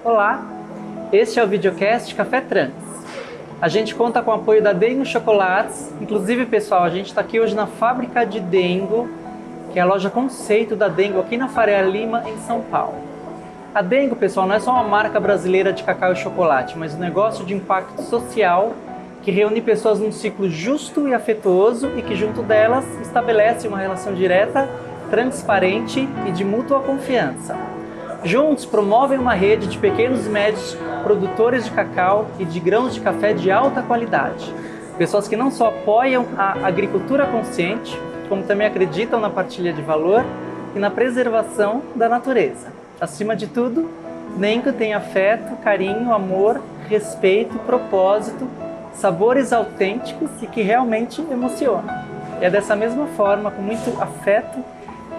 Olá, este é o videocast Café Trans. A gente conta com o apoio da Dengo Chocolates. Inclusive, pessoal, a gente está aqui hoje na fábrica de Dengo, que é a loja conceito da Dengo aqui na Faria Lima, em São Paulo. A Dengo, pessoal, não é só uma marca brasileira de cacau e chocolate, mas um negócio de impacto social que reúne pessoas num ciclo justo e afetuoso e que junto delas estabelece uma relação direta, transparente e de mútua confiança. Juntos promovem uma rede de pequenos e médios produtores de cacau e de grãos de café de alta qualidade. Pessoas que não só apoiam a agricultura consciente, como também acreditam na partilha de valor e na preservação da natureza. Acima de tudo, Dengo tem afeto, carinho, amor, respeito, propósito, sabores autênticos e que realmente emocionam. E é dessa mesma forma, com muito afeto,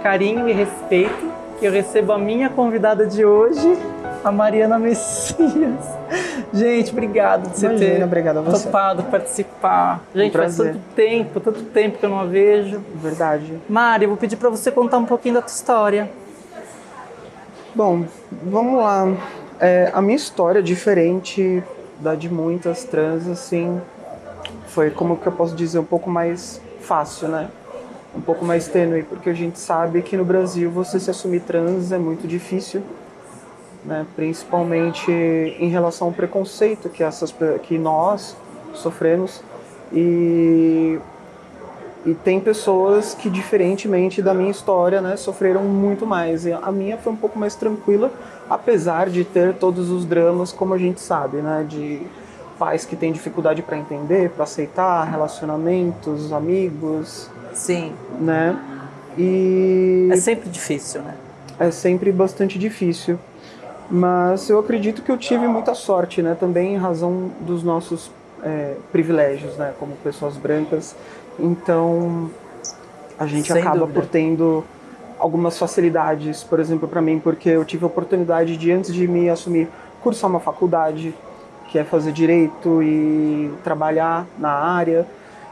carinho e respeito, que eu recebo a minha convidada de hoje, a Mariana Messias. Gente, obrigado de você ter obrigado a você. topado participar. Gente, faz tanto tempo que eu não a vejo. Verdade. Mari, eu vou pedir para você contar um pouquinho da tua história. Bom, vamos lá. A minha história, diferente da de muitas trans, assim, foi, como que eu posso dizer, um pouco mais fácil, né? Um pouco mais tênue, porque a gente sabe que no Brasil você se assumir trans é muito difícil, né? Principalmente em relação ao preconceito que nós sofremos. E tem pessoas que, diferentemente da minha história, né, sofreram muito mais. E a minha foi um pouco mais tranquila, apesar de ter todos os dramas, como a gente sabe, né, de pais que têm dificuldade para entender, para aceitar, relacionamentos, amigos. Sim. Né? E é sempre difícil, né? É sempre bastante difícil. Mas eu acredito que eu tive muita sorte, né? Também em razão dos nossos privilégios, né? Como pessoas brancas. Então, a gente Sem acaba dúvida. por tendo algumas facilidades, por exemplo, para mim, porque eu tive a oportunidade de, antes de me assumir, cursar uma faculdade, que é fazer direito e trabalhar na área.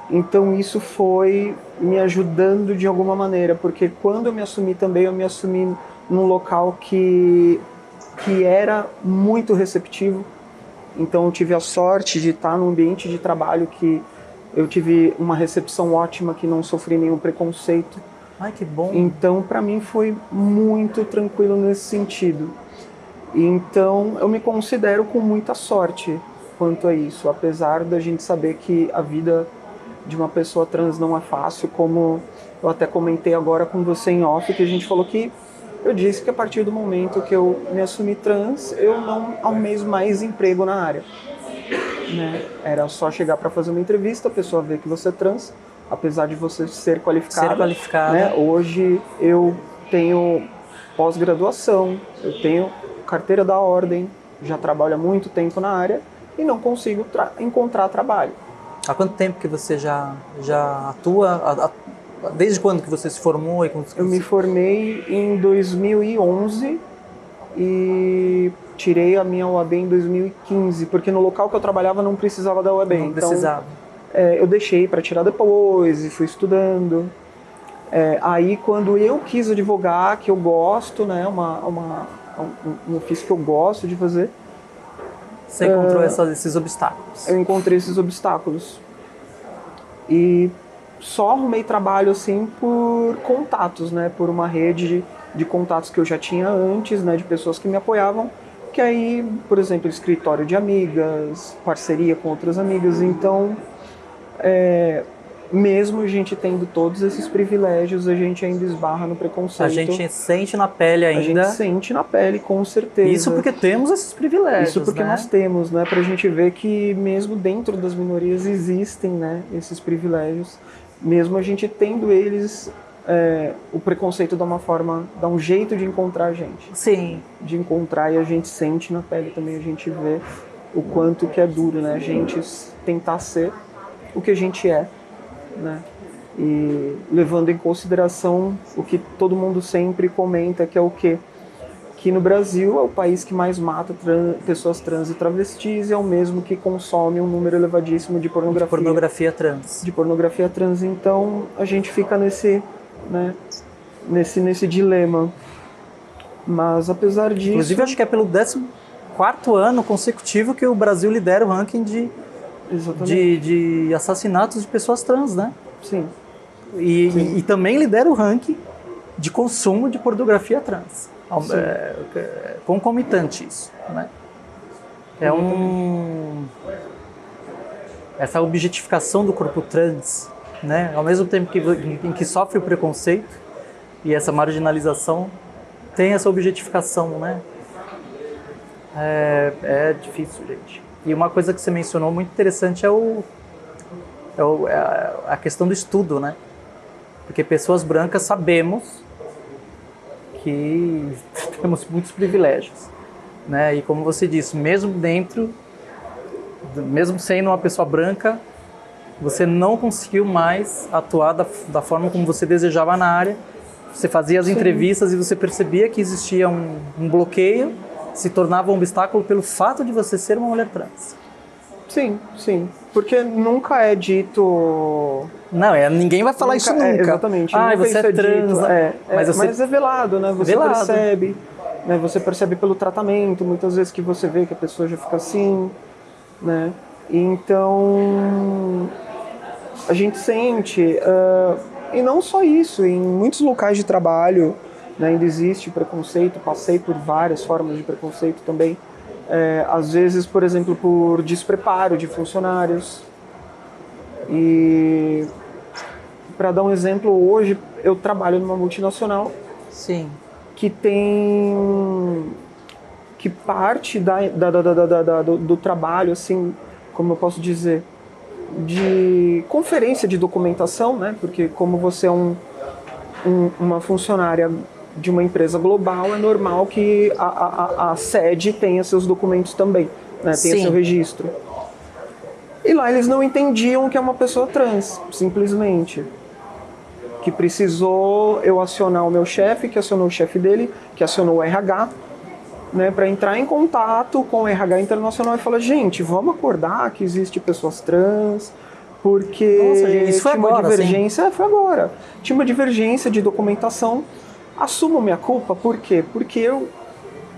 Então isso foi me ajudando de alguma maneira, porque quando eu me assumi também, eu me assumi num local que era muito receptivo. Então eu tive a sorte de estar num ambiente de trabalho que eu tive uma recepção ótima, que não sofri nenhum preconceito. Ai, que bom! Então para mim foi muito tranquilo nesse sentido. Então eu me considero com muita sorte quanto a isso, apesar da gente saber que a vida de uma pessoa trans não é fácil, como eu até comentei agora com você em off, que a gente falou que eu disse que a partir do momento que eu me assumi trans, eu não almejo mais emprego na área. Né? Era só chegar para fazer uma entrevista, a pessoa vê que você é trans, apesar de você ser qualificada. Né? Hoje eu tenho pós-graduação, eu tenho carteira da ordem, já trabalho há muito tempo na área e não consigo encontrar trabalho. Há quanto tempo que você já atua? Desde quando que você se formou? Eu me formei em 2011 e tirei a minha UAB em 2015, porque no local que eu trabalhava não precisava da UAB. Não precisava. Então, eu deixei para tirar depois e fui estudando. Aí quando eu quis advogar, que eu gosto, né, um ofício que eu gosto de fazer, você encontrou esses obstáculos? Eu encontrei esses obstáculos. E só arrumei trabalho assim por contatos, né? Por uma rede de contatos que eu já tinha antes, né? De pessoas que me apoiavam. Que aí, por exemplo, escritório de amigas, parceria com outras amigas. Então, mesmo a gente tendo todos esses privilégios, a gente ainda esbarra no preconceito. A gente sente na pele ainda. A gente sente na pele, com certeza. Isso porque temos esses privilégios, Isso porque nós temos, né? Pra gente ver que mesmo dentro das minorias existem, né? Esses privilégios. Mesmo a gente tendo eles, o preconceito dá um jeito de encontrar a gente. Sim. De encontrar, e a gente sente na pele também, a gente vê o quanto que é duro, né? A gente tentar ser o que a gente é. Né? E levando em consideração o que todo mundo sempre comenta, que é o quê? Que no Brasil é o país que mais mata pessoas trans e travestis e é o mesmo que consome um número elevadíssimo de pornografia. De pornografia trans. Então a gente fica nesse dilema. Mas apesar disso... Inclusive acho que é pelo 4º ano consecutivo que o Brasil lidera o ranking Exatamente. de assassinatos de pessoas trans, né? Sim. E também lidera o ranking de consumo de pornografia trans. Concomitante isso, né? Essa objetificação do corpo trans, né? Ao mesmo tempo em que sofre o preconceito e essa marginalização, tem essa objetificação, né? É difícil, gente. E uma coisa que você mencionou muito interessante é a questão do estudo, né? Porque pessoas brancas sabemos que temos muitos privilégios, né? E como você disse, mesmo sendo uma pessoa branca, você não conseguiu mais atuar da forma como você desejava na área. Você fazia as entrevistas e você percebia que existia um bloqueio, se tornava um obstáculo pelo fato de você ser uma mulher trans. Sim, sim. Porque nunca é dito... Não, ninguém vai falar isso nunca. Exatamente. Ah, você é trans. Mas é velado, né? Você velado. percebe, né? Você percebe pelo tratamento, muitas vezes que você vê que a pessoa já fica assim, né? Então, a gente sente... e não só isso, em muitos locais de trabalho, né, ainda existe preconceito, passei por várias formas de preconceito também. Às vezes, por exemplo, por despreparo de funcionários. E, para dar um exemplo, hoje eu trabalho numa multinacional. Sim. Que parte do trabalho, assim, como eu posso dizer, de conferência de documentação, né? Porque como você é uma funcionária de uma empresa global, é normal que a sede tenha seus documentos também, né? Tenha seu registro. E lá eles não entendiam que é uma pessoa trans, simplesmente. Que precisou eu acionar o meu chefe, que acionou o chefe dele, que acionou o RH, né, para entrar em contato com o RH internacional e falar, gente, vamos acordar que existe pessoas trans, porque nossa, gente, isso foi tinha uma agora, divergência, foi agora. Tinha uma divergência de documentação. Assumo minha culpa, por quê? Porque eu,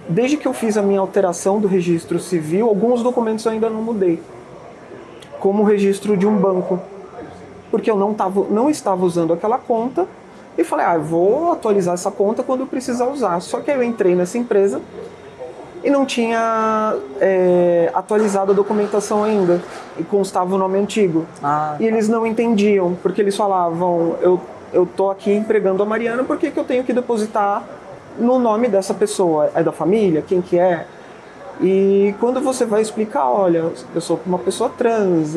desde que eu fiz a minha alteração do registro civil, alguns documentos eu ainda não mudei. Como o registro de um banco. Porque eu não estava usando aquela conta e falei, vou atualizar essa conta quando eu precisar usar. Só que aí eu entrei nessa empresa e não tinha atualizado a documentação ainda e constava o nome antigo. E eles não entendiam, porque eles falavam, eu tô aqui empregando a Mariana, por que eu tenho que depositar no nome dessa pessoa? É da família? Quem que é? E quando você vai explicar, olha, eu sou uma pessoa trans,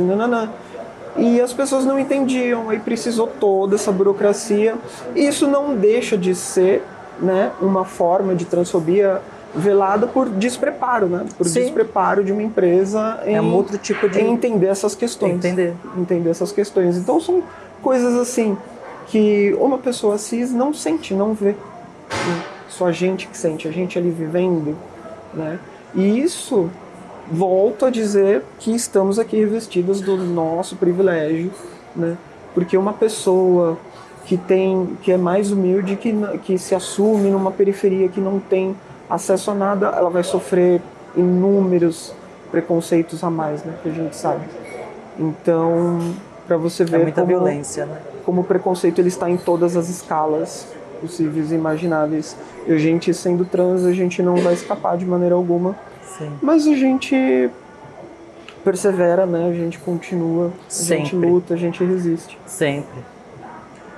e as pessoas não entendiam, aí precisou toda essa burocracia. E isso não deixa de ser, né, uma forma de transfobia velada por despreparo, né? Por despreparo de uma empresa em outro tipo de... entender essas questões. Entender essas questões. Então são coisas assim que uma pessoa cis não sente, não vê. Só a gente que sente, a gente ali vivendo, né? E isso... volto a dizer que estamos aqui revestidos do nosso privilégio, né? Porque uma pessoa que é mais humilde, que se assume numa periferia, que não tem acesso a nada, ela vai sofrer inúmeros preconceitos a mais, né? Que a gente sabe. Então, para você ver muita violência, né? Como o preconceito ele está em todas as escalas possíveis e imagináveis. E a gente sendo trans, a gente não vai escapar de maneira alguma. Sim. Mas a gente persevera, né? A gente continua, a gente luta, a gente resiste. Sempre.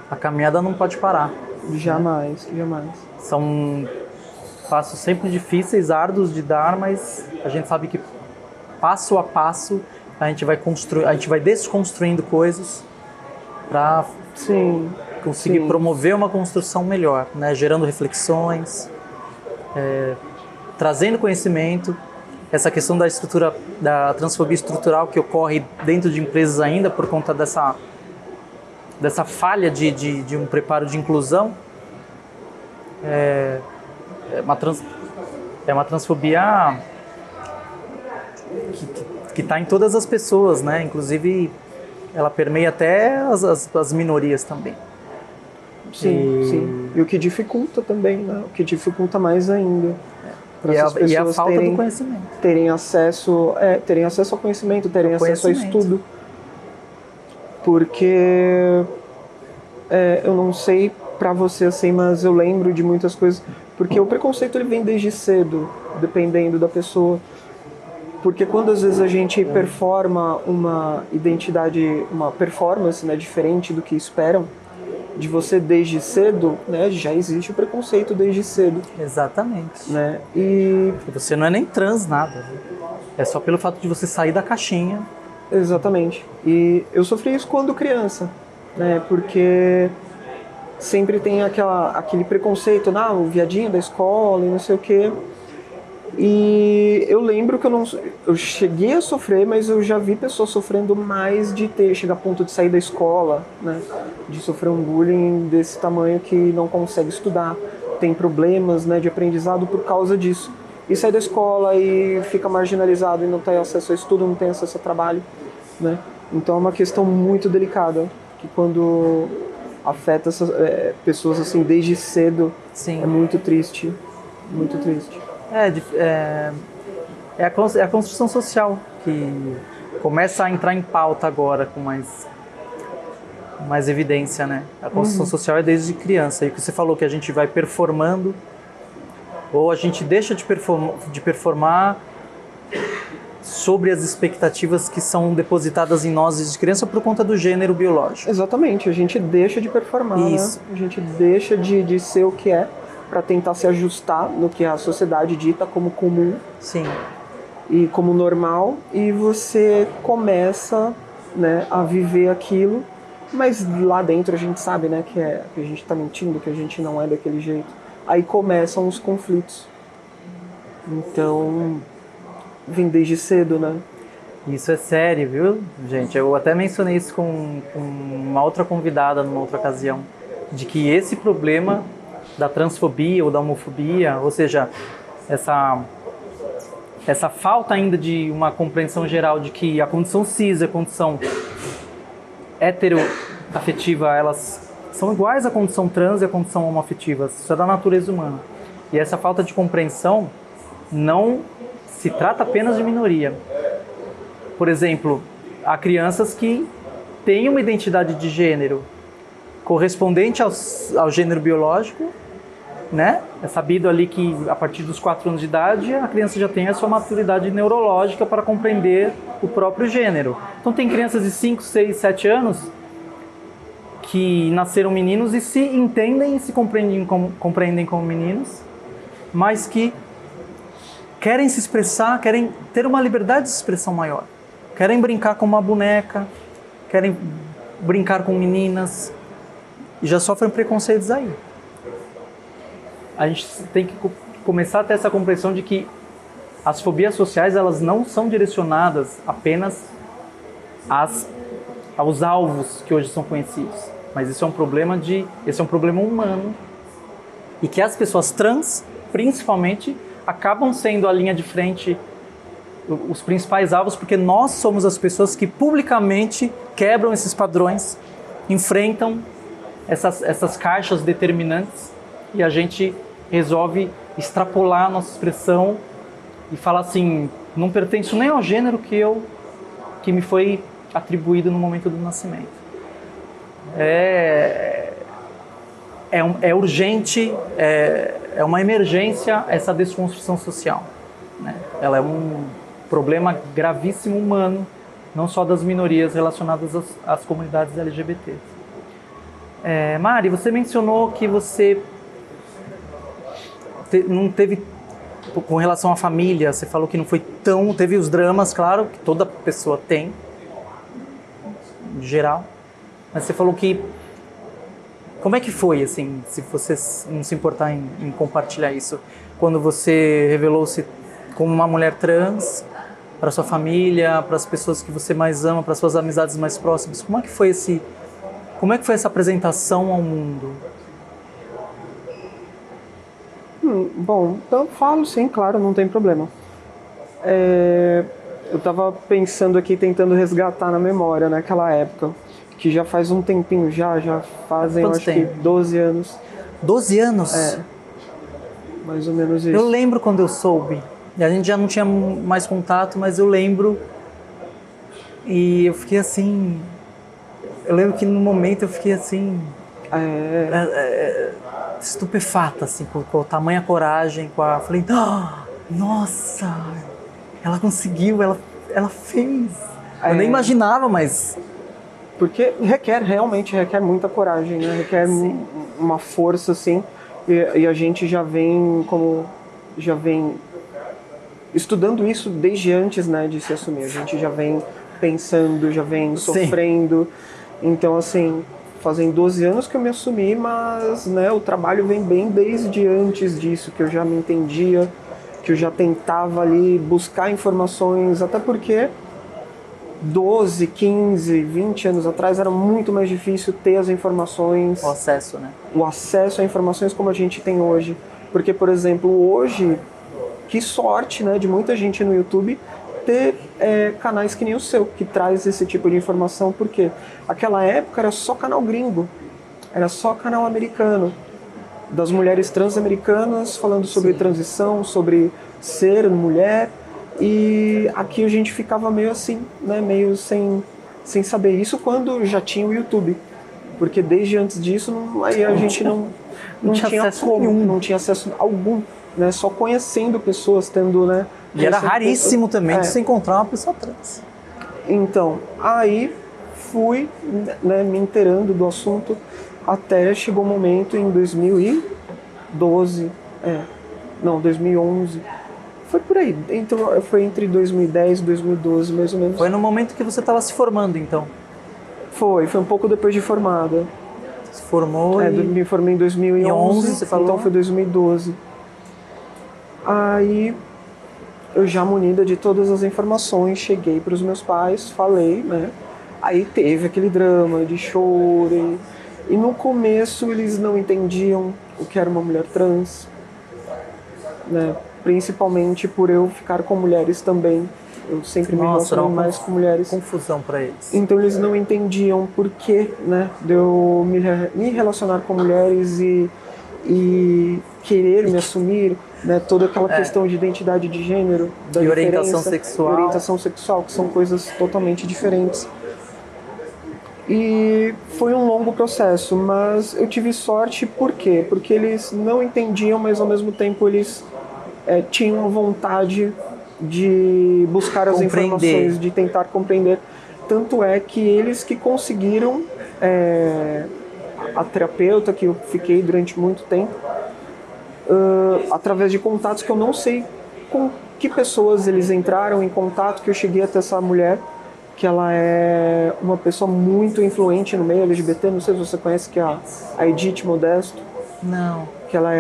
A caminhada não pode parar. Jamais, né? Jamais. São passos sempre difíceis, árduos de dar, mas a gente sabe que passo a passo a gente vai desconstruindo coisas para conseguir promover uma construção melhor, né? Gerando reflexões, trazendo conhecimento. Essa questão da transfobia estrutural que ocorre dentro de empresas ainda por conta dessa falha de um preparo de inclusão, é uma transfobia que está em todas as pessoas, né? Inclusive, ela permeia até as minorias também. Sim. E o que dificulta também, né? O que dificulta mais ainda. para E essas é a pessoas falta do conhecimento. terem acesso ao conhecimento, terem acesso ao estudo. Porque eu não sei pra você assim, mas eu lembro de muitas coisas, porque o preconceito ele vem desde cedo, dependendo da pessoa. Porque quando às vezes a gente performa uma identidade, uma performance, né, diferente do que esperam de você desde cedo, né, já existe o preconceito desde cedo, Exatamente. né? E Você não é nem trans, nada. Né? É só pelo fato de você sair da caixinha. exatamente. E eu sofri isso quando criança, né? Porque sempre tem aquele preconceito, o viadinho da escola e não sei o quê. E eu lembro que eu cheguei a sofrer, mas eu já vi pessoas sofrendo mais de chegar a ponto de sair da escola, né? De sofrer um bullying desse tamanho que não consegue estudar, tem problemas, né, de aprendizado por causa disso. E sai da escola e fica marginalizado e não tem acesso a estudo, não tem acesso a trabalho, né? Então é uma questão muito delicada, que quando afeta essas pessoas assim desde cedo, Sim. é muito triste, muito triste. É a construção social que começa a entrar em pauta agora com mais evidência, né? A construção social é desde criança. E o que você falou que a gente vai performando, ou a gente deixa de performar sobre as expectativas que são depositadas em nós desde criança por conta do gênero biológico. Exatamente, a gente deixa de performar, Isso. né? A gente deixa de ser o que é para tentar se ajustar no que a sociedade dita como comum. Sim. E como normal, e você começa, né, a viver aquilo, mas lá dentro a gente sabe, né, que a gente está mentindo, que a gente não é daquele jeito. Aí começam os conflitos. Então, vem desde cedo, né? Isso é sério, viu, gente? Eu até mencionei isso com uma outra convidada numa outra ocasião, de que esse problema da transfobia ou da homofobia, ou seja, essa falta ainda de uma compreensão geral de que a condição cis e a condição heteroafetiva, elas são iguais à condição trans e à condição homoafetiva, isso é da natureza humana. E essa falta de compreensão não se trata apenas de minoria. Por exemplo, há crianças que têm uma identidade de gênero correspondente ao gênero biológico, né? É sabido ali que a partir dos 4 anos de idade a criança já tem a sua maturidade neurológica para compreender o próprio gênero. Então tem crianças de 5, 6, 7 anos que nasceram meninos e se entendem e se compreendem como meninos, mas que querem se expressar, querem ter uma liberdade de expressão maior. Querem brincar com uma boneca, querem brincar com meninas e já sofrem preconceitos aí. A gente tem que começar a ter essa compreensão de que as fobias sociais, elas não são direcionadas apenas aos alvos que hoje são conhecidos, mas esse é um problema humano e que as pessoas trans, principalmente, acabam sendo a linha de frente, os principais alvos, porque nós somos as pessoas que publicamente quebram esses padrões, enfrentam essas caixas determinantes e a gente resolve extrapolar a nossa expressão e falar assim, não pertenço nem ao gênero que me foi atribuído no momento do nascimento. É urgente, é uma emergência essa desconstrução social, né? Ela é um problema gravíssimo humano, não só das minorias relacionadas às comunidades LGBT. Mari, você mencionou que você não teve, com relação à família, você falou que não foi teve os dramas, claro, que toda pessoa tem, em geral, mas você falou que, como é que foi, assim, se você não se importar em compartilhar isso, quando você revelou-se como uma mulher trans, para sua família, para as pessoas que você mais ama, para suas amizades mais próximas, como é que foi essa apresentação ao mundo? Bom, então falo sim, claro, não tem problema. Eu estava pensando aqui, tentando resgatar na memória naquela época, que já faz um tempinho, já fazem, eu acho que 12 anos. 12 anos? mais ou menos isso. Eu lembro quando eu soube. A gente já não tinha mais contato, mas eu lembro. E eu fiquei assim... Eu lembro que no momento eu fiquei assim... estupefata, assim, com a tamanha coragem, falei, nossa, ela conseguiu, ela fez. Eu nem imaginava, mas... Porque realmente requer muita coragem, né? Requer uma força, assim, e a gente já vem estudando isso desde antes, né, de se assumir. A gente já vem pensando, já vem sofrendo. Então, assim, fazem 12 anos que eu me assumi, mas, né, o trabalho vem bem desde antes disso, que eu já me entendia, que eu já tentava ali buscar informações, até porque 12, 15, 20 anos atrás era muito mais difícil ter as informações. O acesso, né? O acesso a informações como a gente tem hoje. Porque, por exemplo, hoje, que sorte, né, de muita gente no YouTube ter canais que nem o seu, que traz esse tipo de informação, porque aquela época era só canal gringo, era só canal americano, das mulheres trans-americanas falando sobre transição, sobre ser mulher, e aqui a gente ficava meio assim, né, meio sem saber isso quando já tinha o YouTube, porque desde antes disso aí a gente não tinha acesso como, nenhum. não tinha acesso algum, né, só conhecendo pessoas, tendo, né... E era raríssimo também de se encontrar uma pessoa trans. Então, aí fui, né, me inteirando do assunto, até chegou um momento em 2012, 2011, foi por aí, então, foi entre 2010 e 2012, mais ou menos. Foi no momento que você estava se formando, então? Foi um pouco depois de formada. Se formou Me formei em 2011, você falou? Então foi 2012. Aí, eu já munida de todas as informações, cheguei para os meus pais, falei, né? Aí teve aquele drama de choro, e no começo eles não entendiam o que era uma mulher trans, né? Principalmente por eu ficar com mulheres também. Eu sempre me relacionei mais com mulheres. Confusão para eles. Então eles não entendiam por que, né, de eu me relacionar com mulheres e querer me assumir, né, toda aquela questão de identidade de gênero, da e orientação sexual. Orientação sexual, que são coisas totalmente diferentes. E foi um longo processo, mas eu tive sorte, por quê? Porque eles não entendiam, mas ao mesmo tempo eles tinham vontade de buscar as informações, de tentar compreender. Tanto é que eles que conseguiram, a terapeuta que eu fiquei durante muito tempo, através de contatos que eu não sei com que pessoas eles entraram em contato, que eu cheguei até essa mulher, que ela é uma pessoa muito influente no meio LGBT, não sei se você conhece, que é a Edith Modesto. Não. Que ela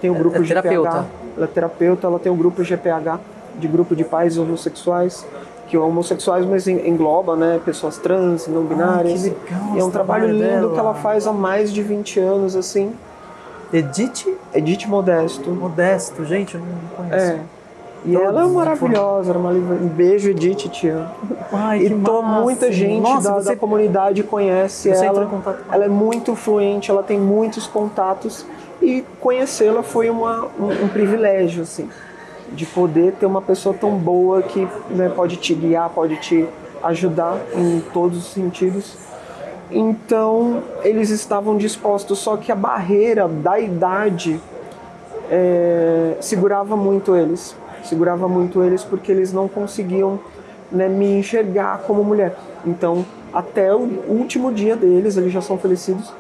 tem o grupo GPH. Terapeuta. Ela é terapeuta, ela tem o grupo GPH, de grupo de pais homossexuais, que é homossexuais, mas engloba, né, pessoas trans, não binárias. Que legal, e é um trabalho lindo dela. que ela faz há mais de 20 anos, assim. Edith Modesto. Modesto, gente, eu não conheço. E ela é maravilhosa, um beijo, Edith, te amo. Ai, e muita gente da comunidade conhece ela. Ela é muito fluente, ela tem muitos contatos, e conhecê-la foi um privilégio, assim, de poder ter uma pessoa tão boa que, né, pode te guiar, pode te ajudar em todos os sentidos. Então, eles estavam dispostos, só que a barreira da idade segurava muito eles porque eles não conseguiam, né, me enxergar como mulher. Então, até o último dia deles, eles já são falecidos,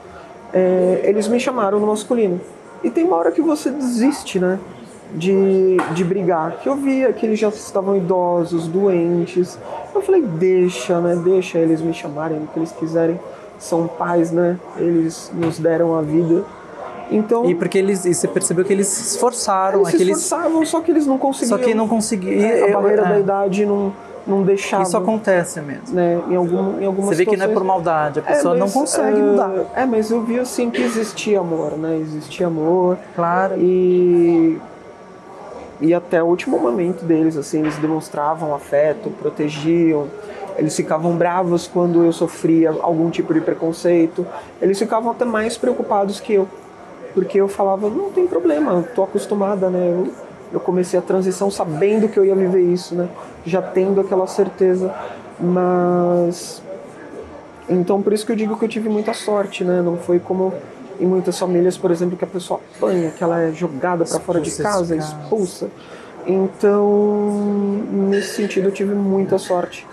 eles me chamaram no masculino. E tem uma hora que você desiste, né, de brigar, que eu via que eles já estavam idosos, doentes. Eu falei, deixa eles me chamarem o que eles quiserem, são pais, né, eles nos deram a vida. Então, e porque você percebeu que eles se esforçaram. Eles se esforçavam, só que eles não conseguiam. Só que não conseguiam. A barreira da idade não deixava. Isso acontece mesmo. Né? Em algumas Você vê que não é por maldade, a pessoa não consegue mudar. Mas eu vi assim que existia amor, né? Existia amor. Claro. E até o último momento deles, assim, eles demonstravam afeto, protegiam. Eles ficavam bravos quando eu sofria algum tipo de preconceito. Eles ficavam até mais preocupados que eu. porque eu falava, não tem problema, eu tô acostumada, né? Eu comecei a transição sabendo que eu ia viver isso, né? Já tendo aquela certeza, mas... Então, por isso que eu digo que eu tive muita sorte, né? Não foi como em muitas famílias, por exemplo, que a pessoa apanha, que ela é jogada para fora de casa, expulsa. Então, nesse sentido, eu tive muita sorte.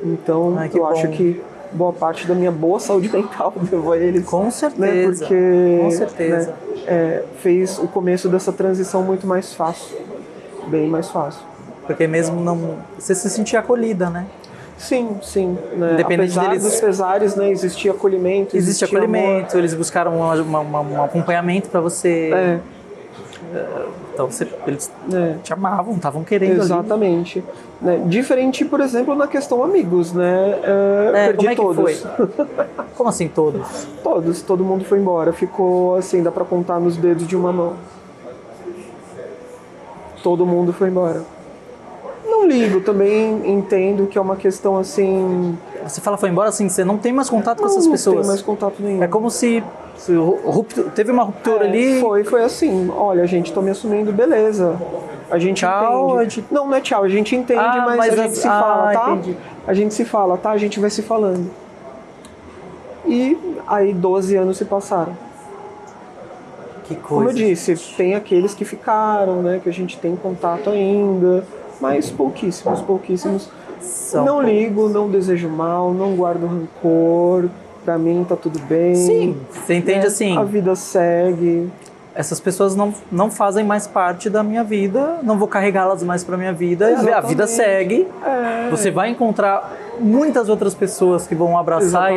Então, eu acho que boa parte da minha boa saúde mental devo a eles. Com certeza. Né? Porque, com certeza. Né, fez o começo dessa transição muito mais fácil. Bem mais fácil. Porque mesmo não... Você se sentia acolhida, né? Sim, sim. Né? Independente Apesar deles... dos pesares, né? Existia acolhimento. Existe acolhimento, amor. Eles buscaram um acompanhamento para você... Então eles te amavam, estavam querendo. Exatamente. Né? Diferente, por exemplo, na questão amigos, né? Perdi como é que todos. foi? Como assim todos? Todos, todo mundo foi embora. Ficou assim, dá pra contar nos dedos de uma mão. Todo mundo foi embora. Não ligo, também entendo que é uma questão assim... Você fala foi embora assim, você não tem mais contato com essas pessoas? Não tem mais contato nenhum. É como se teve uma ruptura ali... Foi assim, olha, gente, tô me assumindo, beleza. A gente tchau, entende. Não é tchau, a gente entende, mas a gente se fala, tá? Entendi. A gente se fala, tá? A gente vai se falando. E aí 12 anos se passaram. Que coisa. Como eu disse, tem aqueles que ficaram, né? Que a gente tem contato ainda, mas pouquíssimos. Não ligo, não desejo mal, não guardo rancor. Pra mim tá tudo bem. Sim, você entende assim. A vida segue. Essas pessoas não fazem mais parte da minha vida, não vou carregá-las mais pra minha vida. Exatamente. A vida segue. Você vai encontrar muitas outras pessoas que vão abraçar e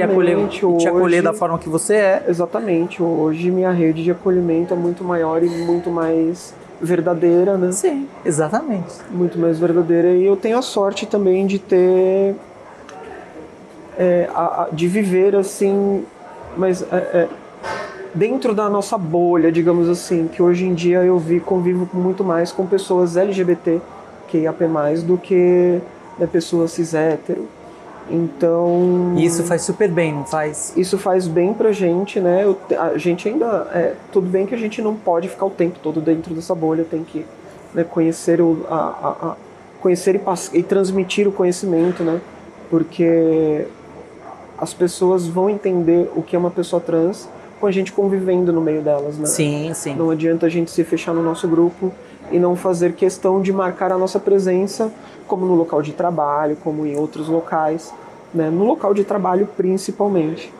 te acolher da forma que você é. Exatamente. Hoje minha rede de acolhimento é muito maior e muito mais verdadeira, né? Sim, exatamente. Muito mais verdadeira. E eu tenho a sorte também de ter... de viver assim... Mas... dentro da nossa bolha, digamos assim, que hoje em dia eu convivo muito mais com pessoas LGBT, QIAP+, do que pessoas cis hétero. Então... E isso faz super bem, não faz? Isso faz bem pra gente, né? A gente ainda... tudo bem que a gente não pode ficar o tempo todo dentro dessa bolha, tem que conhecer, conhecer e transmitir o conhecimento, né? Porque as pessoas vão entender o que é uma pessoa trans com a gente convivendo no meio delas, né? Sim, sim. Não adianta a gente se fechar no nosso grupo e não fazer questão de marcar a nossa presença, como no local de trabalho, como em outros locais, né? No local de trabalho principalmente.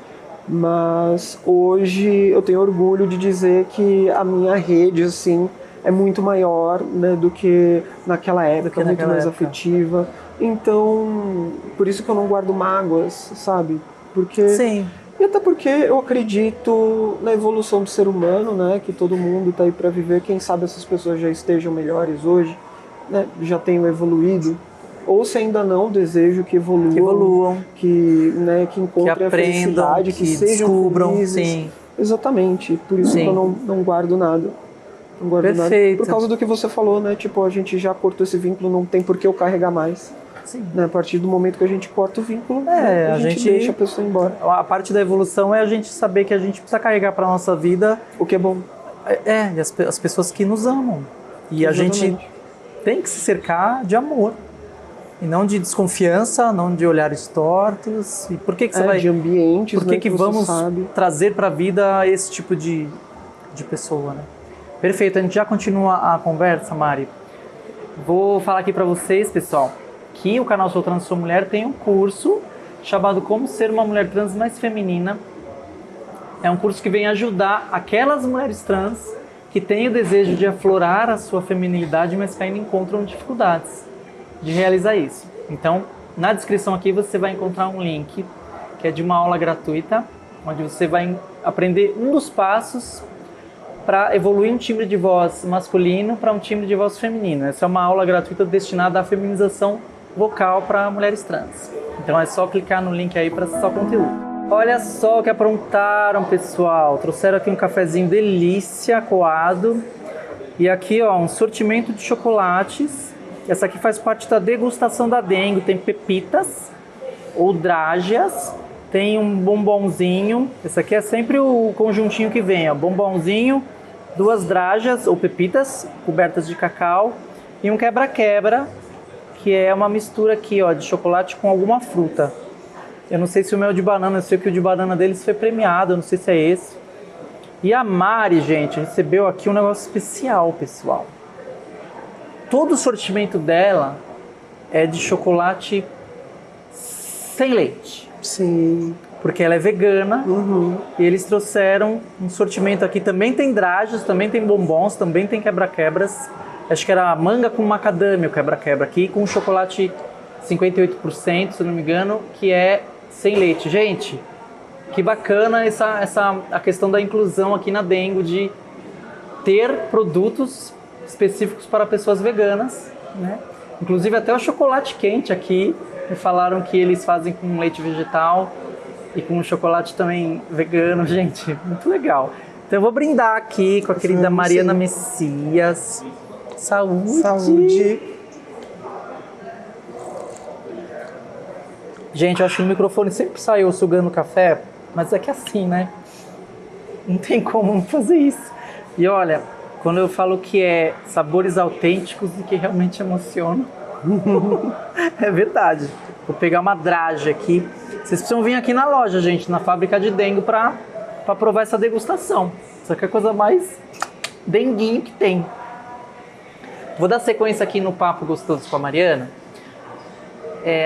Mas hoje eu tenho orgulho de dizer que a minha rede, assim, é muito maior, né, do que naquela época, muito mais afetiva. Então, por isso que eu não guardo mágoas, sabe? Porque... Sim. E até porque eu acredito na evolução do ser humano, né? Que todo mundo está aí para viver. Quem sabe essas pessoas já estejam melhores hoje, né? Já tenham evoluído. Ou se ainda não, desejo que evoluam. Que encontrem que aprendam, a felicidade, que sejam descubram, felizes. Sim. Exatamente. Por isso que eu não guardo nada. Não guardo Perfeito. Nada. Por causa do que você falou, né? Tipo, a gente já cortou esse vínculo, não tem por que eu carregar mais. Sim. A partir do momento que a gente corta o vínculo, a gente deixa a pessoa embora. A parte da evolução é a gente saber que a gente precisa carregar para nossa vida o que é bom. E as pessoas que nos amam. E exatamente. A gente tem que se cercar de amor. E não de desconfiança, não de olhares tortos. E por que você vai... De ambientes, por que vamos trazer para a vida esse tipo de pessoa, né? Perfeito, a gente já continua a conversa, Mari. Vou falar aqui para vocês, pessoal, que o canal Sou Trans, Sou Mulher tem um curso chamado Como Ser uma Mulher Trans Mais Feminina. É um curso que vem ajudar aquelas mulheres trans que têm o desejo de aflorar a sua feminilidade, mas que ainda encontram dificuldades de realizar isso. Então, na descrição aqui você vai encontrar um link que é de uma aula gratuita, onde você vai aprender um dos passos para evoluir um timbre de voz masculino para um timbre de voz feminino. Essa é uma aula gratuita destinada à feminização vocal para mulheres trans. Então é só clicar no link aí para acessar o conteúdo. Olha só o que aprontaram, pessoal. Trouxeram aqui um cafezinho delícia, coado. E aqui, ó, um sortimento de chocolates. Essa aqui faz parte da degustação da dengue. Tem pepitas ou drágeas. Tem um bombonzinho. Esse aqui é sempre o conjuntinho que vem, ó. Bombonzinho, 2 drajas ou pepitas cobertas de cacau e um quebra-quebra, que é uma mistura aqui, ó, de chocolate com alguma fruta. Eu não sei se o meu é de banana, eu sei que o de banana deles foi premiado, eu não sei se é esse. E a Mari, gente, recebeu aqui um negócio especial, pessoal. Todo o sortimento dela é de chocolate sem leite. Sim. Porque ela é vegana. E eles trouxeram um sortimento aqui. Também tem drajas, também tem bombons, também tem quebra-quebras. Acho que era manga com macadâmia o quebra-quebra aqui, com chocolate 58%, se não me engano, que é sem leite. Gente, que bacana a questão da inclusão aqui na Dengo, de ter produtos específicos para pessoas veganas, né? Inclusive até o chocolate quente aqui, me falaram que eles fazem com leite vegetal e com chocolate também vegano. Gente, muito legal. Então eu vou brindar aqui com a querida Mariana Messias. Saúde! Saúde! Gente, eu acho que o microfone sempre saiu sugando café, mas é que assim, né? Não tem como não fazer isso. E olha, quando eu falo que é sabores autênticos e que realmente emocionam, é verdade. Vou pegar uma draja aqui. Vocês precisam vir aqui na loja, gente, na fábrica de Dengo, para provar essa degustação. Isso aqui é a coisa mais denguinho que tem. Vou dar sequência aqui no papo gostoso com a Mariana.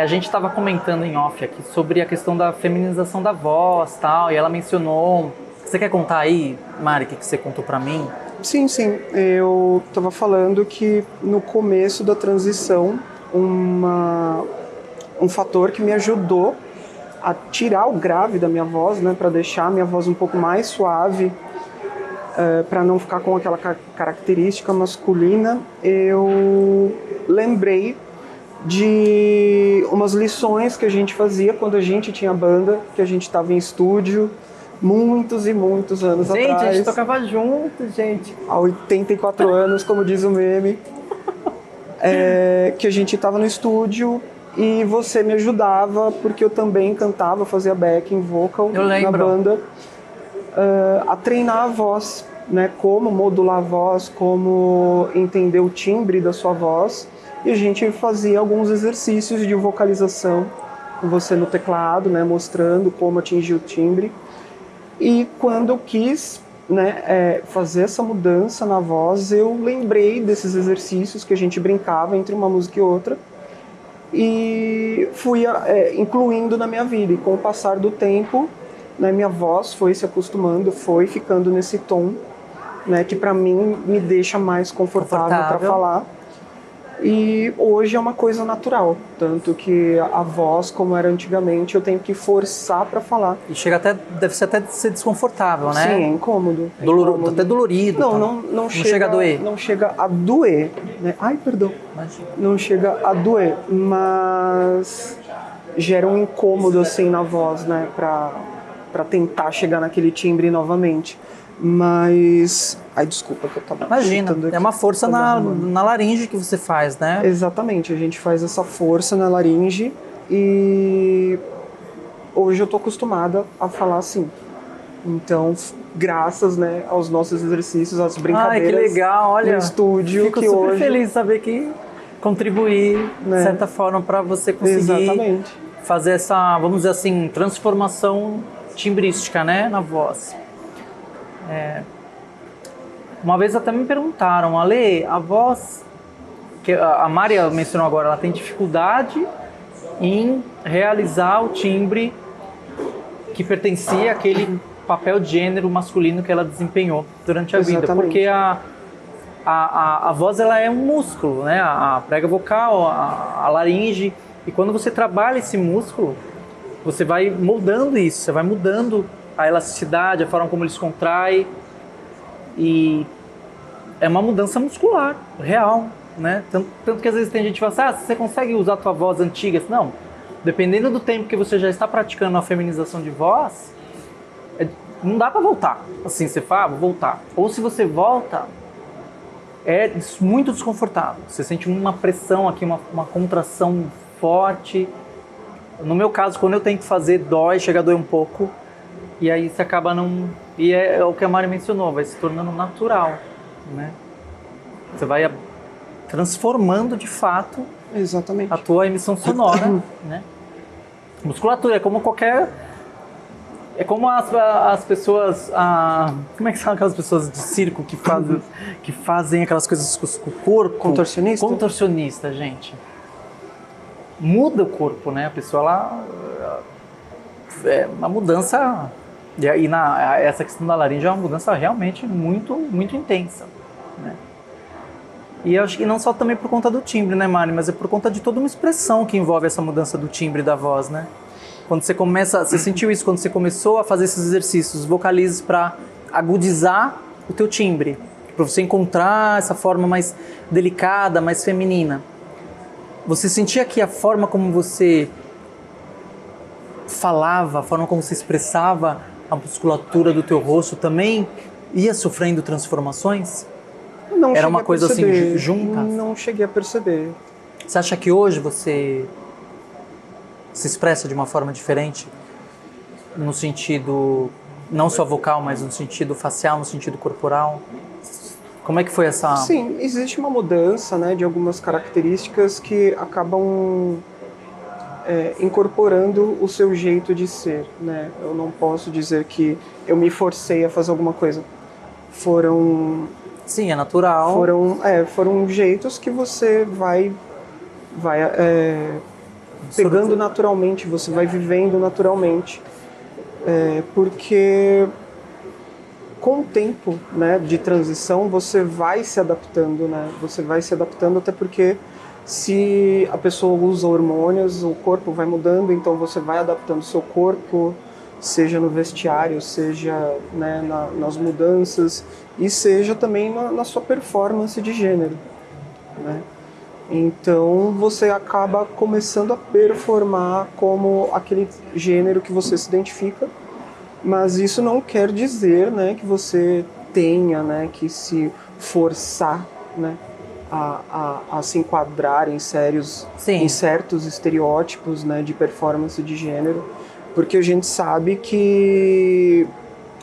A gente estava comentando em off aqui sobre a questão da feminização da voz e tal, e ela mencionou... Você quer contar aí, Mari, o que você contou para mim? Sim. Eu estava falando que no começo da transição, um fator que me ajudou a tirar o grave da minha voz, né, para deixar a minha voz um pouco mais suave, para não ficar com aquela característica masculina, eu lembrei de umas lições que a gente fazia quando a gente tinha banda, que a gente estava em estúdio muitos e muitos anos atrás. Gente, a gente tocava junto, gente. Há 84 anos, como diz o meme. Que a gente estava no estúdio e você me ajudava, porque eu também cantava, fazia backing vocal na banda, a treinar a voz, né? Como modular a voz, como entender o timbre da sua voz. E a gente fazia alguns exercícios de vocalização com você no teclado, né? Mostrando como atingir o timbre. E quando eu quis, né, fazer essa mudança na voz, eu lembrei desses exercícios que a gente brincava entre uma música e outra e fui incluindo na minha vida. E com o passar do tempo, né, minha voz foi se acostumando, foi ficando nesse tom, né, que para mim me deixa mais confortável para falar. E hoje é uma coisa natural, tanto que a voz, como era antigamente, eu tenho que forçar para falar. E deve ser desconfortável, né? Sim, é incômodo. Até dolorido. Não chega a doer. Não chega a doer, né? Ai, perdão. Imagina. Não chega a doer, mas gera um incômodo assim na voz, né? Para tentar chegar naquele timbre novamente. Mas... Ai, desculpa que eu tava... Imagina, é uma força na laringe que você faz, né? Exatamente, a gente faz essa força na laringe e hoje eu tô acostumada a falar assim. Então, graças, né, aos nossos exercícios, às brincadeiras, que legal, olha, no estúdio, fico super feliz de saber que contribuir, né, de certa forma, para você conseguir fazer essa, vamos dizer assim, transformação timbrística, né, na voz. Uma vez até me perguntaram, Ale, a voz, que a Maria mencionou agora, ela tem dificuldade em realizar o timbre que pertencia àquele papel de gênero masculino que ela desempenhou durante a vida. Porque a voz, ela é um músculo, né? A prega vocal, a laringe, e quando você trabalha esse músculo, você vai moldando isso, você vai mudando a elasticidade, a forma como ele se contrai. E é uma mudança muscular, real, né? Tanto que às vezes tem gente que fala assim, você consegue usar a tua voz antiga? Não. Dependendo do tempo que você já está praticando a feminização de voz, não dá para voltar. Assim, você fala, vou voltar. Ou se você volta, é muito desconfortável. Você sente uma pressão aqui, uma contração forte. No meu caso, quando eu tento fazer, dói, chega a doer um pouco. E aí você acaba não E é o que a Mari mencionou, vai se tornando natural, né? Você vai transformando de fato Exatamente. a tua emissão sonora, né? Musculatura é como qualquer... É como as pessoas... como é que são aquelas pessoas de circo que fazem aquelas coisas com o corpo? Contorcionista? Contorcionista, gente. Muda o corpo, né? A pessoa lá... É uma mudança... essa questão da laringe é uma mudança realmente muito, muito intensa, né? E eu acho que não só também por conta do timbre, né, Mari? Mas é por conta de toda uma expressão que envolve essa mudança do timbre da voz, né? Quando você começa... Você sentiu isso quando você começou a fazer esses exercícios vocalizes para agudizar o teu timbre, para você encontrar essa forma mais delicada, mais feminina. Você sentia que a forma como você falava, a forma como você expressava a musculatura do teu rosto também ia sofrendo transformações? Não Era uma coisa assim, junta? Não cheguei a perceber. Você acha que hoje você se expressa de uma forma diferente? No sentido, não só vocal, mas no sentido facial, no sentido corporal? Como é que foi essa... Sim, existe uma mudança, né, de algumas características que acabam incorporando o seu jeito de ser, né? Eu não posso dizer que eu me forcei a fazer alguma coisa. Sim, é natural. Foram jeitos que você vai pegando naturalmente, você vai vivendo naturalmente. Porque com o tempo, né, de transição, você vai se adaptando, né? Você vai se adaptando, até porque se a pessoa usa hormônios, o corpo vai mudando, então você vai adaptando o seu corpo, seja no vestiário, seja, né, nas mudanças, e seja também na sua performance de gênero, né? Então você acaba começando a performar como aquele gênero que você se identifica, mas isso não quer dizer, né, que você tenha, né, que se forçar, né, a se enquadrar em certos estereótipos, né, de performance de gênero, porque a gente sabe que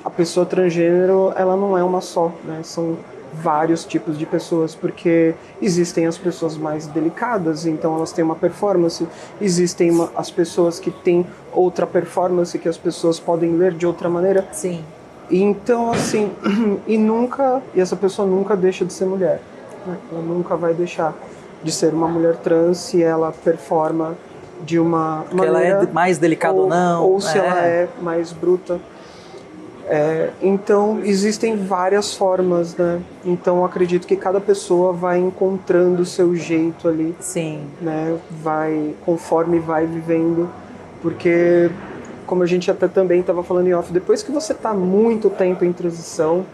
a pessoa transgênero, ela não é uma só, né, são vários tipos de pessoas, porque existem as pessoas mais delicadas, então elas têm uma performance, existem as pessoas que têm outra performance, que as pessoas podem ler de outra maneira. Sim. Então, assim, e essa pessoa nunca deixa de ser mulher, né? Ela nunca vai deixar de ser uma mulher trans se ela performa de uma maneira... ela é mais delicada ou não. Ou se ela é mais bruta. Então, existem várias formas, né? Então, acredito que cada pessoa vai encontrando o seu jeito ali. Sim. Né? Conforme vai vivendo. Porque, como a gente até também estava falando em off, depois que você está muito tempo em transição,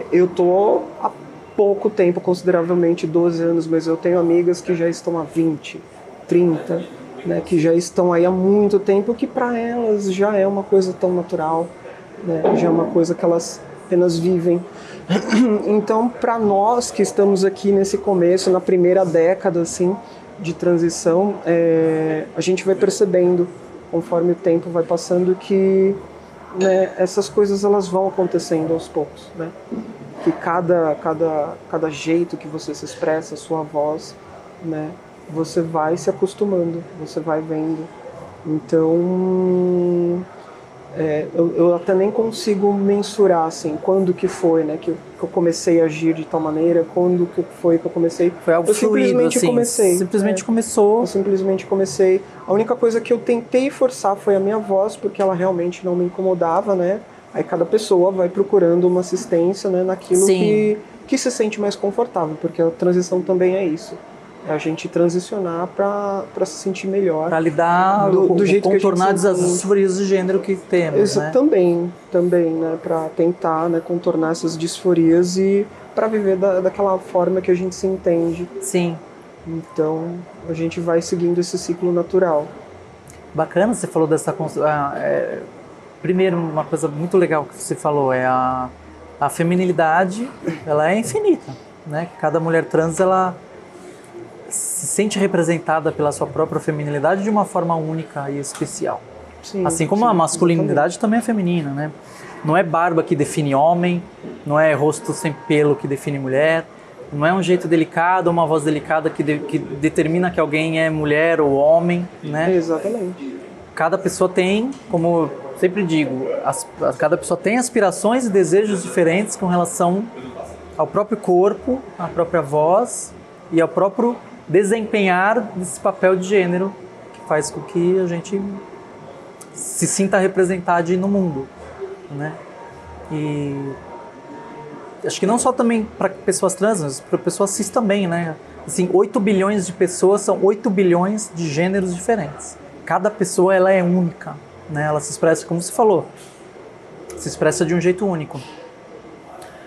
eu tô há pouco tempo, consideravelmente 12 anos, mas eu tenho amigas que já estão há 20, 30, né? Que já estão aí há muito tempo, que para elas já é uma coisa tão natural. Né, já é uma coisa que elas apenas vivem. Então, para nós que estamos aqui nesse começo, na primeira década assim, de transição, a gente vai percebendo, conforme o tempo vai passando, que, né, essas coisas elas vão acontecendo aos poucos. Né? Que cada jeito que você se expressa, a sua voz, né, você vai se acostumando, você vai vendo. Então... eu até nem consigo mensurar assim, quando que foi, né, que eu comecei a agir de tal maneira, quando que foi que eu comecei. Foi algo fluido, assim, simplesmente começou. Eu simplesmente comecei. A única coisa que eu tentei forçar foi a minha voz, porque ela realmente não me incomodava, né? Aí cada pessoa vai procurando uma assistência, né, naquilo que se sente mais confortável, porque a transição também é isso. É a gente transicionar para se sentir melhor. Para lidar do jeito contornar que a gente as disforias de gênero que temos, né? Também, né? Para tentar, né, contornar essas disforias e para viver daquela forma que a gente se entende. Sim. Então, a gente vai seguindo esse ciclo natural. Bacana, você falou dessa... Primeiro, uma coisa muito legal que você falou é a feminilidade, ela é infinita, né? Cada mulher trans, ela se sente representada pela sua própria feminilidade de uma forma única e especial. Sim, assim como sim, a masculinidade exatamente. também é feminina, né? Não é barba que define homem, não é rosto sem pelo que define mulher, não é um jeito delicado ou uma voz delicada que determina que alguém é mulher ou homem, né? Exatamente. Cada pessoa tem, como eu sempre digo, cada pessoa tem aspirações e desejos diferentes com relação ao próprio corpo, à própria voz e ao próprio desempenhar desse papel de gênero que faz com que a gente se sinta representado no mundo, né? E acho que não só também para pessoas trans, mas para pessoas cis também, né? Assim, 8 bilhões de pessoas são 8 bilhões de gêneros diferentes. Cada pessoa ela é única, né? Ela se expressa, como você falou, se expressa de um jeito único.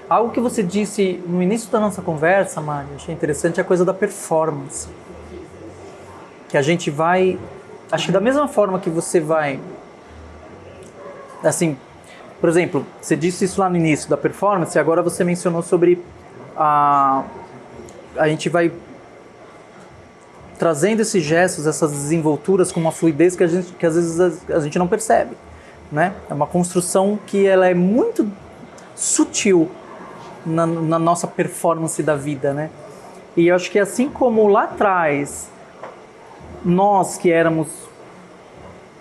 Algo que você disse no início da nossa conversa, Mari, achei interessante, é a coisa da performance. Que a gente vai... Acho que da mesma forma que você vai... Assim, por exemplo, você disse isso lá no início da performance, e agora você mencionou sobre a gente vai trazendo esses gestos, essas desenvolturas com uma fluidez que às vezes a gente não percebe, né? É uma construção que ela é muito sutil na nossa performance da vida, né? E eu acho que assim como lá atrás nós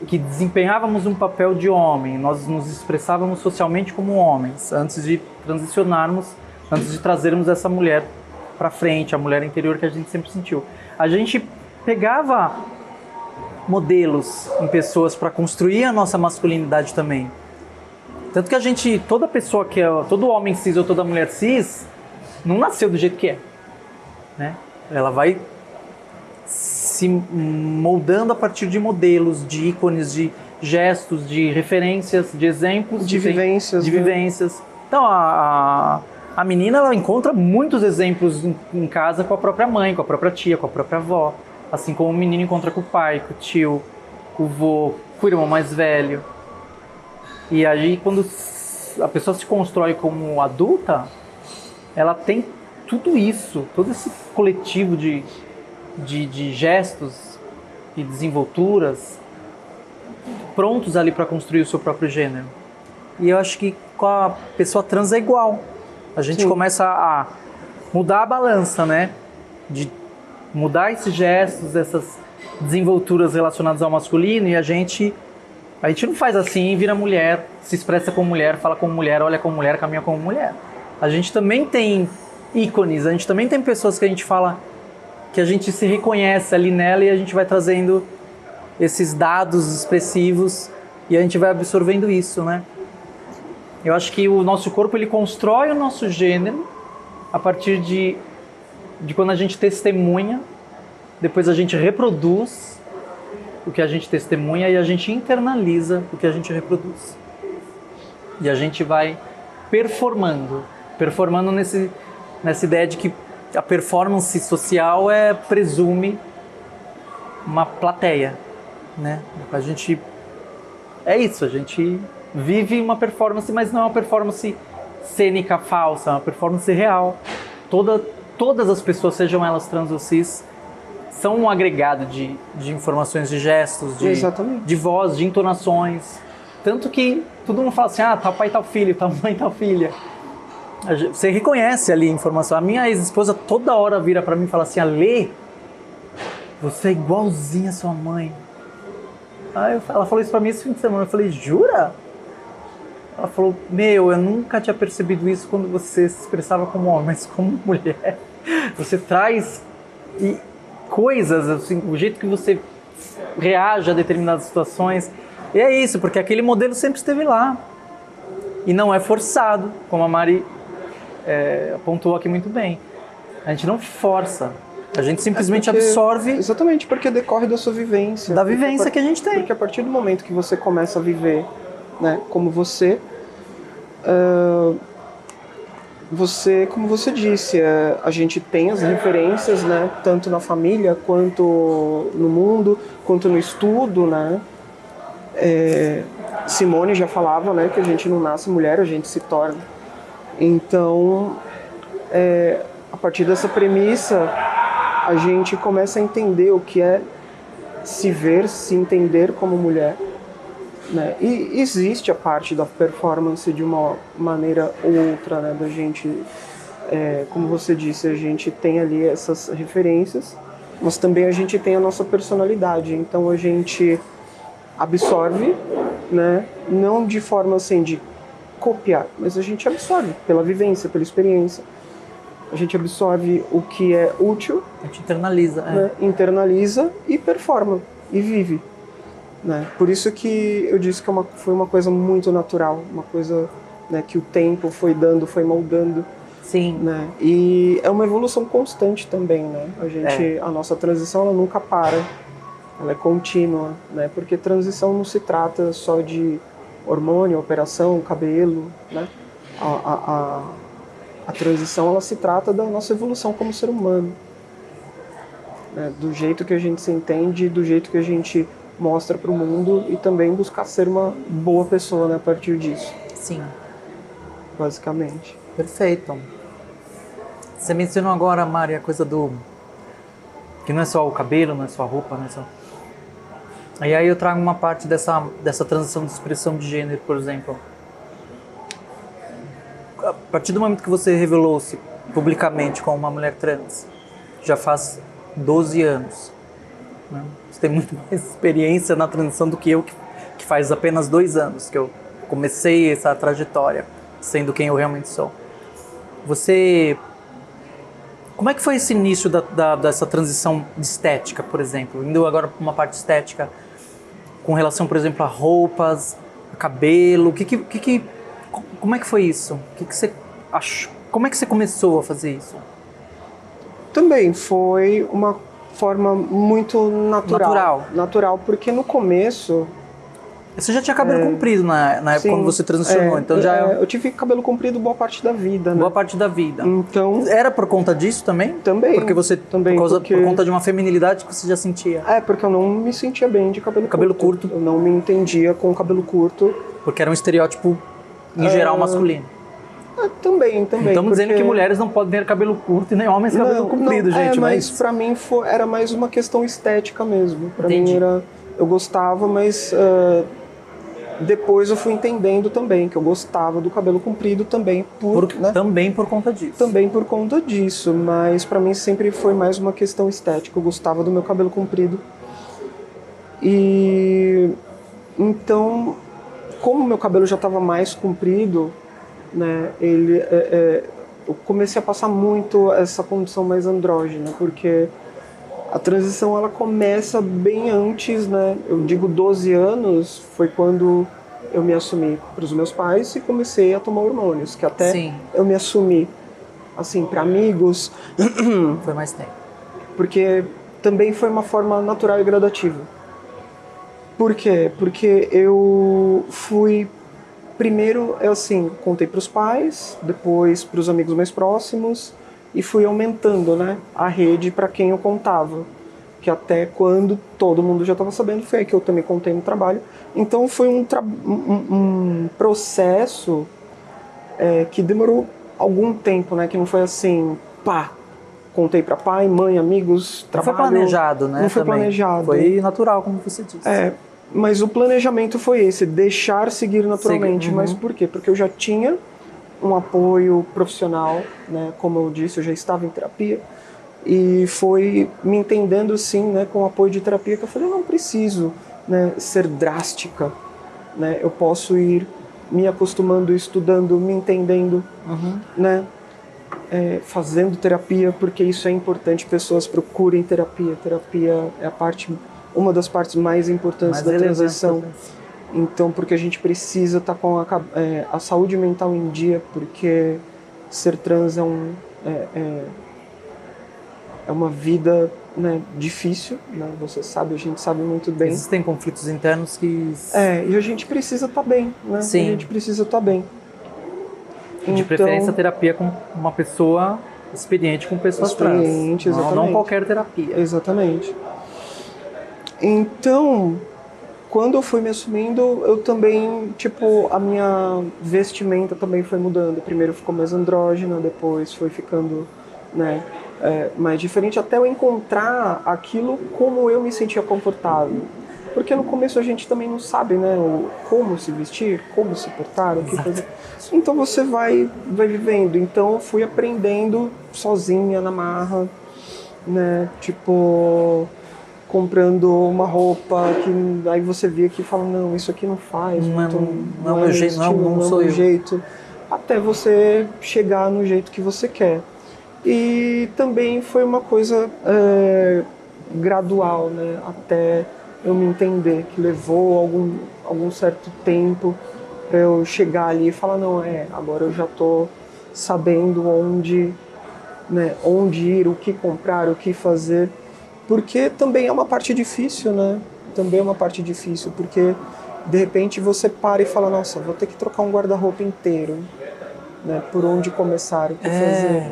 que desempenhávamos um papel de homem, nós nos expressávamos socialmente como homens, antes de transicionarmos, antes de trazermos essa mulher para frente, a mulher interior que a gente sempre sentiu. A gente pegava modelos em pessoas para construir a nossa masculinidade também. Tanto que a gente, toda pessoa que é, todo homem cis ou toda mulher cis, não nasceu do jeito que é, né? Ela vai se moldando a partir de modelos, de ícones, de gestos, de referências, de exemplos, De vivências. de né? vivências. Então a menina ela encontra muitos exemplos em casa com a própria mãe, com a própria tia, com a própria avó, assim como o menino encontra com o pai, com o tio, com o vô, com o irmão mais velho. E aí quando a pessoa se constrói como adulta, ela tem tudo isso, todo esse coletivo de gestos e desenvolturas prontos ali para construir o seu próprio gênero. E eu acho que com a pessoa trans é igual. A gente Sim. começa a mudar a balança, né? De mudar esses gestos, essas desenvolturas relacionadas ao masculino, e a gente não faz assim, vira mulher, se expressa como mulher, fala como mulher, olha como mulher, caminha como mulher. A gente também tem ícones, a gente também tem pessoas que a gente fala que a gente se reconhece ali nela e a gente vai trazendo esses dados expressivos e a gente vai absorvendo isso, né? Eu acho que o nosso corpo ele constrói o nosso gênero a partir de quando a gente testemunha, depois a gente reproduz o que a gente testemunha e a gente internaliza o que a gente reproduz. E a gente vai performando nessa ideia de que a performance social presume uma plateia, né? A gente é isso, a gente vive uma performance, mas não é uma performance cênica falsa, é uma performance real. Todas as pessoas, sejam elas trans ou cis, são um agregado de informações, de gestos, de voz, de entonações. Tanto que todo mundo fala assim, tal pai, tal filho, tal mãe, tal filha. Você reconhece ali a informação. A minha ex-esposa toda hora vira pra mim e fala assim, Lê, você é igualzinha a sua mãe. Aí ela falou isso pra mim esse fim de semana. Eu falei, jura? Ela falou, eu nunca tinha percebido isso quando você se expressava como homem, mas como mulher. Você traz coisas, assim, o jeito que você reage a determinadas situações. E é isso, porque aquele modelo sempre esteve lá. E não é forçado, como a Mari pontuou aqui muito bem. A gente não força, a gente simplesmente absorve. Exatamente, porque decorre da sua vivência. Da vivência que a gente tem. Porque a partir do momento que você começa a viver, né, como você, como você disse, a gente tem as referências, né, tanto na família, quanto no mundo, quanto no estudo, né. Simone já falava, né, que a gente não nasce mulher, a gente se torna. Então, a partir dessa premissa, a gente começa a entender o que é se ver, se entender como mulher. né? E existe a parte da performance de uma maneira ou outra, né? Da gente, como você disse, a gente tem ali essas referências, mas também a gente tem a nossa personalidade. Então a gente absorve, né? Não de forma assim de copiar, mas a gente absorve pela vivência, pela experiência. A gente absorve o que é útil, A gente internaliza. né? Internaliza e performa e vive. Né? Por isso que eu disse que foi uma coisa muito natural, uma coisa, né, que o tempo foi dando, foi moldando. Sim. Né? E é uma evolução constante também, né? A nossa transição ela nunca para, ela é contínua, né? Porque transição não se trata só de hormônio, operação, cabelo, né? A transição ela se trata da nossa evolução como ser humano, né? Do jeito que a gente se entende, do jeito que a gente mostra para o mundo e também buscar ser uma boa pessoa, né, a partir disso. Sim. Basicamente. Perfeito. Você mencionou agora, Mari, a coisa do... que não é só o cabelo, não é só a roupa, não é só... E aí eu trago uma parte dessa transição de expressão de gênero, por exemplo. A partir do momento que você revelou-se publicamente como uma mulher trans, já faz 12 anos, né? Você tem muito mais experiência na transição do que eu, que faz apenas 2 anos que eu comecei essa trajetória, sendo quem eu realmente sou. Você... Como é que foi esse início dessa transição de estética, por exemplo? Indo agora para uma parte estética, com relação, por exemplo, a roupas, a cabelo, como é que foi isso? O que você achou? Como é que você começou a fazer isso? Também foi uma forma muito natural. Natural, porque no começo... Você já tinha cabelo comprido na época, sim, quando você transicionou, então eu tive cabelo comprido boa parte da vida, né? Boa parte da vida. Então... Era por conta disso também? Também. Porque você, também, por conta de uma feminilidade que você já sentia? Porque eu não me sentia bem de cabelo curto. Eu não me entendia com cabelo curto. Porque era um estereótipo, em geral, masculino. Também. Estamos dizendo que mulheres não podem ter cabelo curto e nem homens cabelo comprido, gente. Mas pra mim era mais uma questão estética mesmo. Pra mim eu gostava, mas depois eu fui entendendo também que eu gostava do cabelo comprido também né? Também por conta disso. Também por conta disso, mas pra mim sempre foi mais uma questão estética. Eu gostava do meu cabelo comprido. E então, como meu cabelo já estava mais comprido, né, eu comecei a passar muito essa condição mais andrógena, porque a transição ela começa bem antes, né? Eu digo 12 anos, foi quando eu me assumi para os meus pais e comecei a tomar hormônios, que até Sim. eu me assumi assim para amigos. Foi mais tempo. Porque também foi uma forma natural e gradativa. Por quê? Porque eu fui primeiro, contei para os pais, depois para os amigos mais próximos e fui aumentando, né, a rede para quem eu contava. Que até quando todo mundo já estava sabendo, foi aí que eu também contei no trabalho. Então foi um processo que demorou algum tempo, né, que não foi assim, pá, contei para pai, mãe, amigos, trabalho. Não foi planejado, né? Não foi planejado. Foi natural, como você disse. Mas o planejamento foi esse, deixar seguir naturalmente. Mas por quê? Porque eu já tinha um apoio profissional, né? Como eu disse, eu já estava em terapia. E foi me entendendo, sim, né, com o apoio de terapia, que eu falei, eu não preciso, né, ser drástica. Né? Eu posso ir me acostumando, estudando, me entendendo, né? Fazendo terapia, porque isso é importante. Pessoas procurem terapia. Terapia é uma das partes mais importantes da transição. Então, porque a gente precisa estar com a saúde mental em dia, porque ser trans é uma vida, né, difícil, né? Você sabe, a gente sabe muito bem. Existem conflitos internos que... E a gente precisa estar bem, né? Sim. A gente precisa estar bem. De preferência, terapia com uma pessoa experiente com pessoas trans. Exatamente. Não qualquer terapia. Exatamente. Então, quando eu fui me assumindo, eu também, a minha vestimenta também foi mudando. Primeiro ficou mais andrógena, depois foi ficando, né, mais diferente, até eu encontrar aquilo como eu me sentia confortável. Porque no começo a gente também não sabe, né, como se vestir, como se portar, o que fazer. Então você vai vivendo. Então eu fui aprendendo sozinha na marra, né, tipo comprando uma roupa que aí você via que fala, não, isso aqui não faz, Não é o meu meu jeito, estilo, não sou é o meu eu. jeito, até você chegar no jeito que você quer. E também foi uma coisa gradual, né, até eu me entender, que levou algum certo tempo para eu chegar ali e falar, não, agora eu já tô sabendo onde ir, o que comprar, o que fazer. Porque também é uma parte difícil, né? Também é uma parte difícil, porque de repente você para e fala, nossa, vou ter que trocar um guarda-roupa inteiro, né? Por onde começar, o que fazer.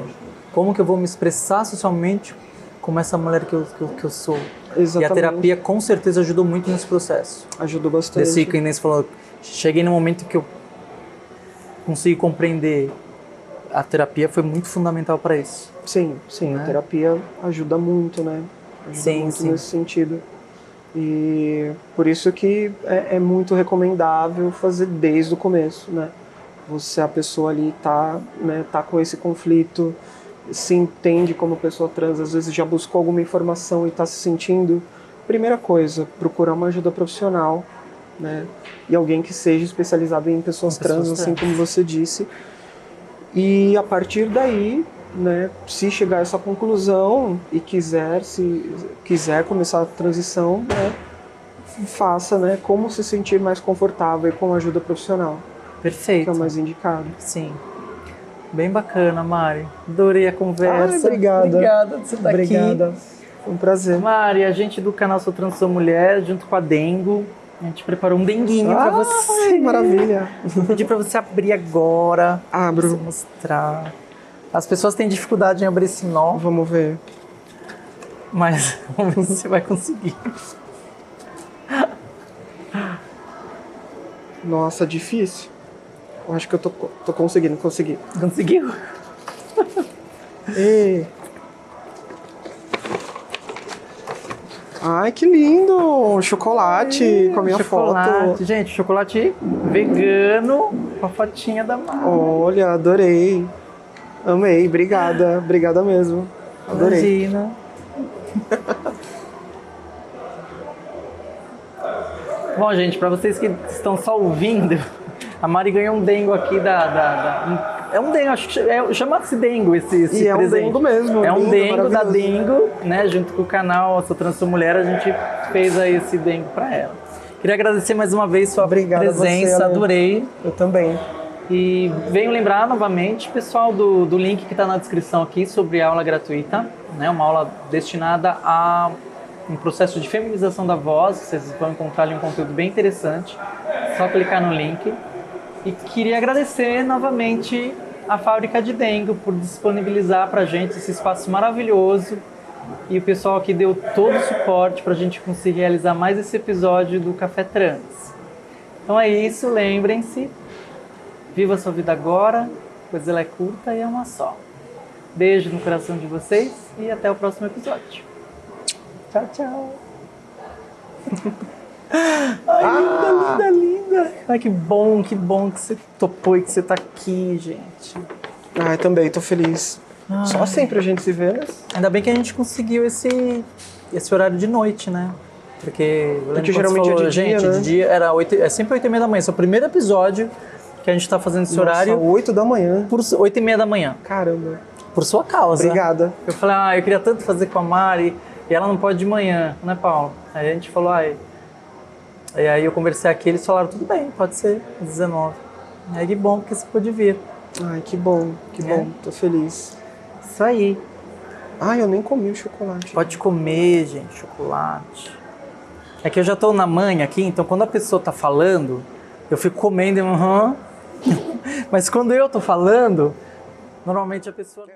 Como que eu vou me expressar socialmente como essa mulher que eu sou? Exatamente. E a terapia com certeza ajudou muito nesse processo. Ajudou bastante. Desse que a Inês falou, cheguei no momento que eu consegui compreender. A terapia foi muito fundamental para isso. Sim, a terapia ajuda muito, né? Ajuda muito sim. nesse sentido. E por isso que é muito recomendável fazer desde o começo, né? A pessoa ali tá com esse conflito, se entende como pessoa trans, às vezes já buscou alguma informação e está se sentindo. Primeira coisa, procurar uma ajuda profissional, né? E alguém que seja especializado em pessoas trans, assim como você disse. E a partir daí, né, se chegar a essa conclusão e quiser começar a transição, né, faça, né, como se sentir mais confortável e com ajuda profissional. Perfeito. Que é o mais indicado. Sim. Bem bacana, Mari. Adorei a conversa. Obrigada. Obrigada de você estar aqui. Obrigada. Foi um prazer. Mari, a gente do canal Sou Trans Sou Mulher, junto com a Dengo, a gente preparou um denguinho pra você. Maravilha. Vou pedir pra você abrir agora. Abro. Pra você mostrar. As pessoas têm dificuldade em abrir esse nó. Vamos ver. Mas vamos ver se você vai conseguir. Nossa, difícil. Eu acho que eu tô conseguindo. Conseguiu? Ai, que lindo! Chocolate com a minha foto. Gente, chocolate vegano com a fotinha da Mari. Olha, adorei. Amei, obrigada. Obrigada mesmo. Adorei. Imagina. Bom, gente, para vocês que estão só ouvindo, a Mari ganhou um dengo aqui é um dengo, acho que chama-se dengo esse presente. É um dengo mesmo. É um lindo, dengo da Dengo, né? Junto com o canal Sou Trans Sou Mulher, a gente fez aí esse dengo para ela. Queria agradecer mais uma vez sua presença, adorei. Eu também. E venho lembrar novamente, pessoal, do link que está na descrição aqui sobre a aula gratuita, né? Uma aula destinada a um processo de feminização da voz. Vocês vão encontrar ali um conteúdo bem interessante. Só clicar no link. E queria agradecer novamente a Fábrica de Dengo por disponibilizar para a gente esse espaço maravilhoso e o pessoal que deu todo o suporte para a gente conseguir realizar mais esse episódio do Café Trans. Então é isso, lembrem-se, viva a sua vida agora, pois ela é curta e é uma só. Beijo no coração de vocês e até o próximo episódio. Tchau, tchau. Ai, linda. Ai, que bom que você topou e que você tá aqui, gente. Ai, também, tô feliz. Só sempre a gente se vê, né? Ainda bem que a gente conseguiu esse horário de noite, né? Porque geralmente falou, é de dia, gente, né? de dia é sempre 8h30 da manhã. Esse é o primeiro episódio que a gente tá fazendo esse horário. 8 da manhã. Por 8h30 da manhã. Caramba. Por sua causa. Obrigada. Eu falei, eu queria tanto fazer com a Mari e ela não pode de manhã, né, Paulo? Aí a gente falou, E aí eu conversei aqui, eles falaram, tudo bem, pode ser 19. Aí que bom, porque você pôde vir. Ai, que bom, tô feliz. Isso aí. Ai, eu nem comi o chocolate. Pode comer, gente, chocolate. É que eu já tô na manha aqui, então quando a pessoa tá falando, eu fico comendo, mas quando eu tô falando, normalmente a pessoa...